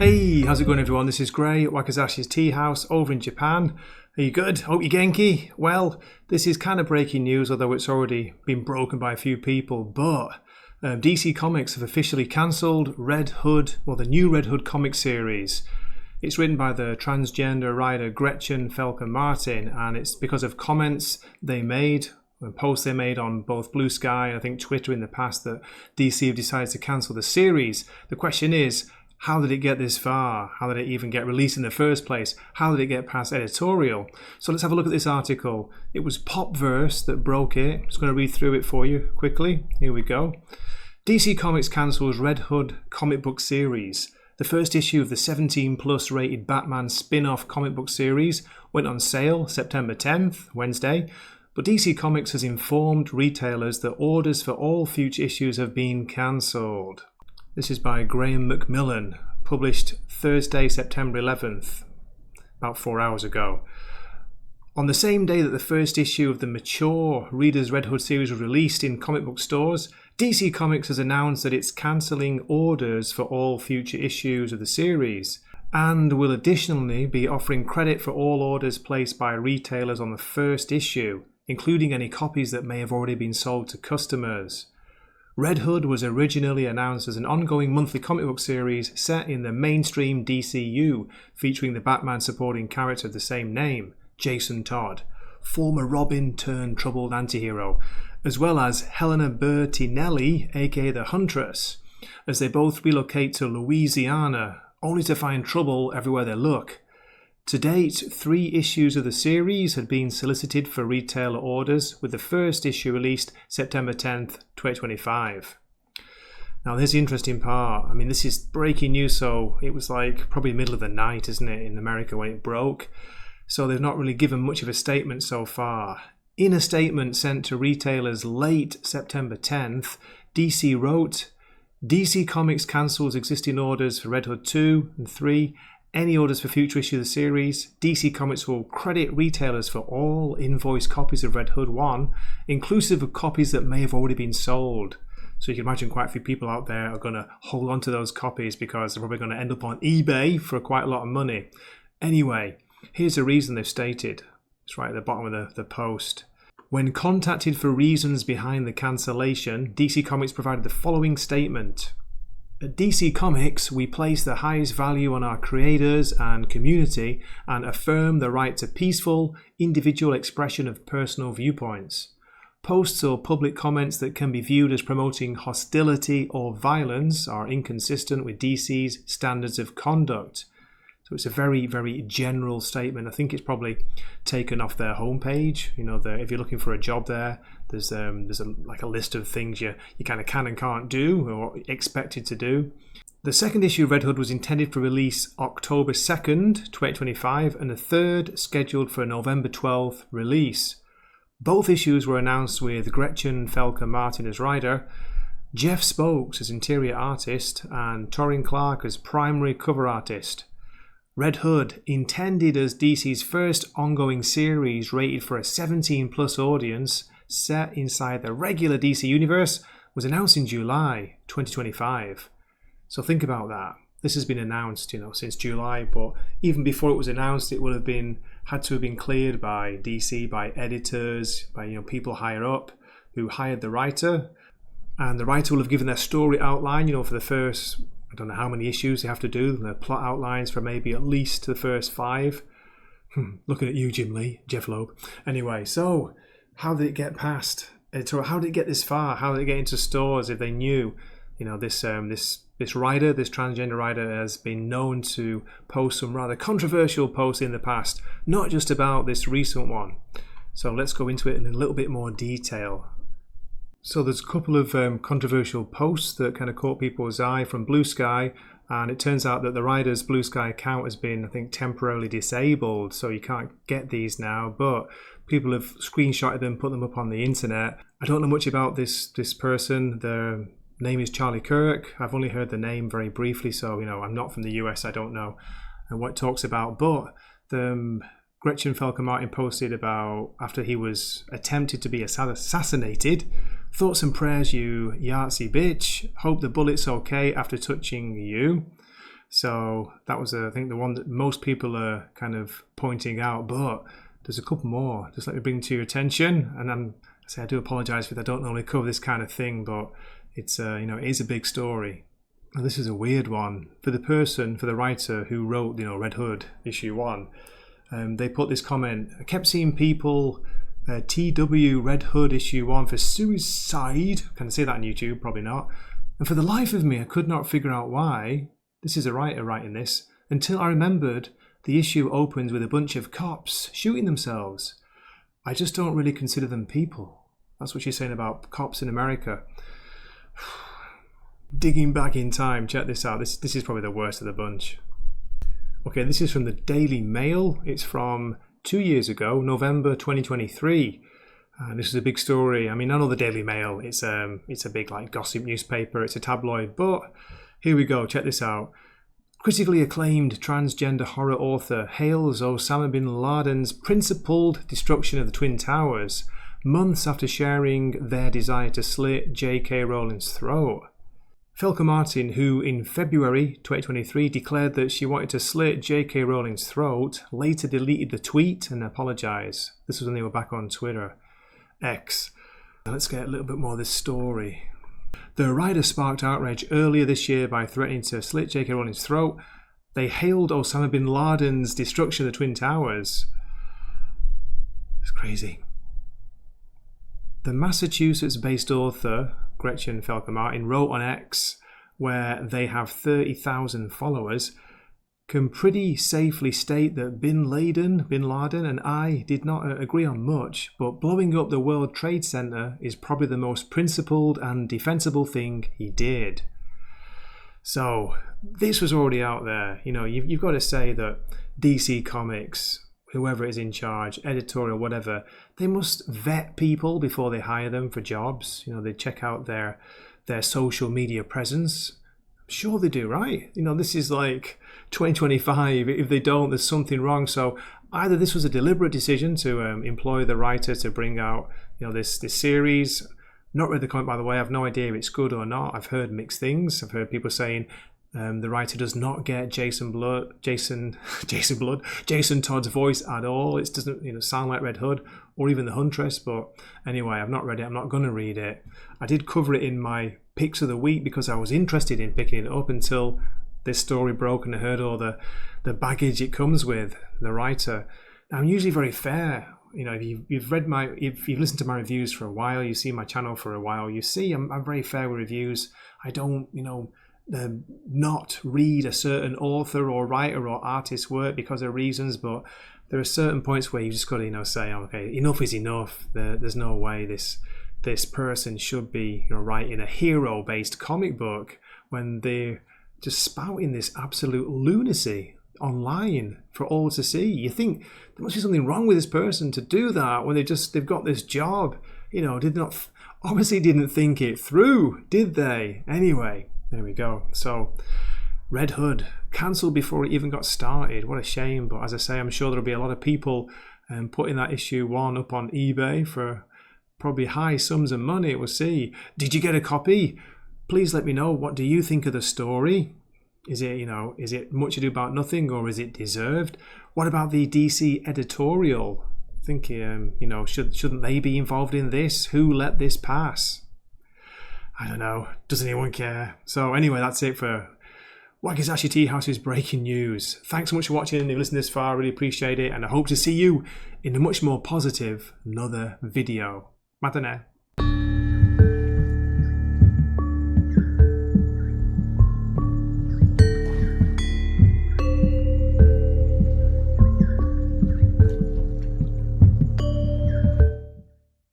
Hey, how's it going everyone? This is Gray at Wakazashi's Tea House over in Japan. Are you good? Hope you're Genki. Well, this is kind of breaking news, although it's already been broken by a few people, but DC Comics have officially cancelled Red Hood, the new Red Hood comic series. It's written by the transgender writer Gretchen Felker-Martin, and it's because of comments they made, posts they made on both Bluesky and I think Twitter in the past, that DC have decided to cancel the series. The question is, how did it get this far? How did it even get released in the first place? How did it get past Editorial? So let's have a look at this article. It was Popverse that broke it. I'm just going to read through it for you quickly. Here we go. DC Comics cancels Red Hood comic book series. The first issue of the 17+ rated Batman spin-off comic book series went on sale September 10th, Wednesday, but DC Comics has informed retailers that orders for all future issues have been cancelled. This is by Graham McMillan, published Thursday, September 11th, about 4 hours ago. On the same day that the first issue of the mature Reader's Red Hood series was released in comic book stores, DC Comics has announced that it's cancelling orders for all future issues of the series, and will additionally be offering credit for all orders placed by retailers on the first issue, including any copies that may have already been sold to customers. Red Hood was originally announced as an ongoing monthly comic book series set in the mainstream DCU, featuring the Batman supporting character of the same name, Jason Todd, former Robin turned troubled antihero, as well as Helena Bertinelli, aka the Huntress, as they both relocate to Louisiana, only to find trouble everywhere they look. To date, 3 issues of the series had been solicited for retailer orders, with the first issue released September 10th, 2025. Now, here's the interesting part. I mean, this is breaking news, so it was like probably middle of the night, isn't it, in America when it broke? So they've not really given much of a statement so far. In a statement sent to retailers late September 10th, DC wrote, DC Comics cancels existing orders for Red Hood 2 and 3. Any orders for future issues of the series. DC Comics will credit retailers for all invoiced copies of Red Hood 1, inclusive of copies that may have already been sold. So you can imagine quite a few people out there are going to hold on to those copies because they're probably going to end up on eBay for quite a lot of money. Anyway, here's the reason they've stated. It's right at the bottom of the post. When contacted for reasons behind the cancellation, DC Comics provided the following statement. At DC Comics, we place the highest value on our creators and community and affirm the right to peaceful, individual expression of personal viewpoints. Posts or public comments that can be viewed as promoting hostility or violence are inconsistent with DC's standards of conduct. So it's a very, very general statement. I think it's probably taken off their homepage. You know, if you're looking for a job there, there's a list of things you kind of can and can't do or expected to do. The second issue of Red Hood was intended for release October 2nd, 2025, and the third scheduled for November 12th release. Both issues were announced with Gretchen Felker-Martin as writer, Jeff Spokes as interior artist, and Torin Clark as primary cover artist. Red Hood, intended as DC's first ongoing series rated for a 17+ audience set inside the regular DC universe, was announced in July 2025. So think about that. This has been announced, since July, but even before it was announced, it would have had to have been cleared by DC, by editors, by people higher up who hired the writer, and the writer will have given their story outline, for the first, I don't know how many issues they have to do, the plot outlines for maybe at least the first 5. Looking at you, Jim Lee, Jeff Loeb. Anyway, so how did it get past Editorial? How did it get this far? How did it get into stores if they knew, this writer, this transgender writer, has been known to post some rather controversial posts in the past, not just about this recent one. So let's go into it in a little bit more detail. So there's a couple of controversial posts that kind of caught people's eye from Bluesky, and it turns out that the writer's Bluesky account has been, I think, temporarily disabled, so you can't get these now, but people have screenshotted them, put them up on the internet. I don't know much about this person. Their name is Charlie Kirk. I've only heard the name very briefly, so I'm not from the US, I don't know what it talks about, but the Gretchen Felker-Martin posted about after he was attempted to be assassinated. Thoughts and prayers, you Yahtzee bitch. Hope the bullet's okay after touching you. So that was, I think, the one that most people are kind of pointing out. But there's a couple more. Just let me bring to your attention. And I do apologise if I don't normally cover this kind of thing, but it's it is a big story. And this is a weird one for the writer who wrote Red Hood issue 1. They put this comment: I kept seeing people TW Red Hood issue 1 for suicide. Can I say that on YouTube? Probably not. And for the life of me, I could not figure out why. This is a writer writing this, until I remembered the issue opens with a bunch of cops shooting themselves. I just don't really consider them people. That's what she's saying about cops in America. Digging back in time, check this out. This is probably the worst of the bunch. Okay, this is from the Daily Mail. It's from 2 years ago, November 2023. This is a big story. I mean, I know the Daily Mail. It's a big gossip newspaper. It's a tabloid, but here we go. Check this out. Critically acclaimed transgender horror author hails Osama bin Laden's principled destruction of the Twin Towers, months after sharing their desire to slit J.K. Rowling's throat. Felker-Martin, who in February 2023 declared that she wanted to slit J.K. Rowling's throat, later deleted the tweet and apologised. This was when they were back on Twitter. X. Let's get a little bit more of this story. The writer sparked outrage earlier this year by threatening to slit J.K. Rowling's throat. They hailed Osama bin Laden's destruction of the Twin Towers. It's crazy. The Massachusetts-based author Gretchen Felker-Martin wrote on X, where they have 30,000 followers, can pretty safely state that bin Laden and I did not agree on much, but blowing up the World Trade Center is probably the most principled and defensible thing he did. So this was already out there. You've got to say that DC Comics, whoever is in charge, editorial, whatever, they must vet people before they hire them for jobs. They check out their social media presence. I'm sure they do, right? This is 2025. If they don't, there's something wrong. So either this was a deliberate decision to employ the writer to bring out this series. Not read the comic, by the way. I have no idea if it's good or not. I've heard mixed things. I've heard people saying the writer does not get Jason Todd's voice at all. It doesn't sound like Red Hood or even the Huntress. But anyway, I've not read it. I'm not going to read it. I did cover it in my picks of the week because I was interested in picking it up until this story broke and I heard all the baggage it comes with, the writer. Now, I'm usually very fair. If you've listened to my reviews for a while, you see my channel for a while, you see I'm very fair with reviews. I don't, not read a certain author or writer or artist's work because of reasons, but there are certain points where you just got to, say, okay, enough is enough. There's no way this person should be writing a hero-based comic book when they're just spouting this absolute lunacy online for all to see. You think there must be something wrong with this person to do that when they've got this job. Obviously didn't think it through, did they? Anyway, there we go. So Red Hood cancelled before it even got started. What a shame. But as I say, I'm sure there'll be a lot of people putting that issue 1 up on eBay for probably high sums of money. We'll see. Did you get a copy? Please let me know. What do you think of the story? Is it Much Ado About Nothing, or is it deserved? What about the DC Editorial? I think, shouldn't they be involved in this? Who let this pass? I don't know. Does anyone care? So anyway, that's it for Wakizashi Tea House's breaking news. Thanks so much for watching. If you've listened this far, I really appreciate it. And I hope to see you in a much more positive another video. Matane.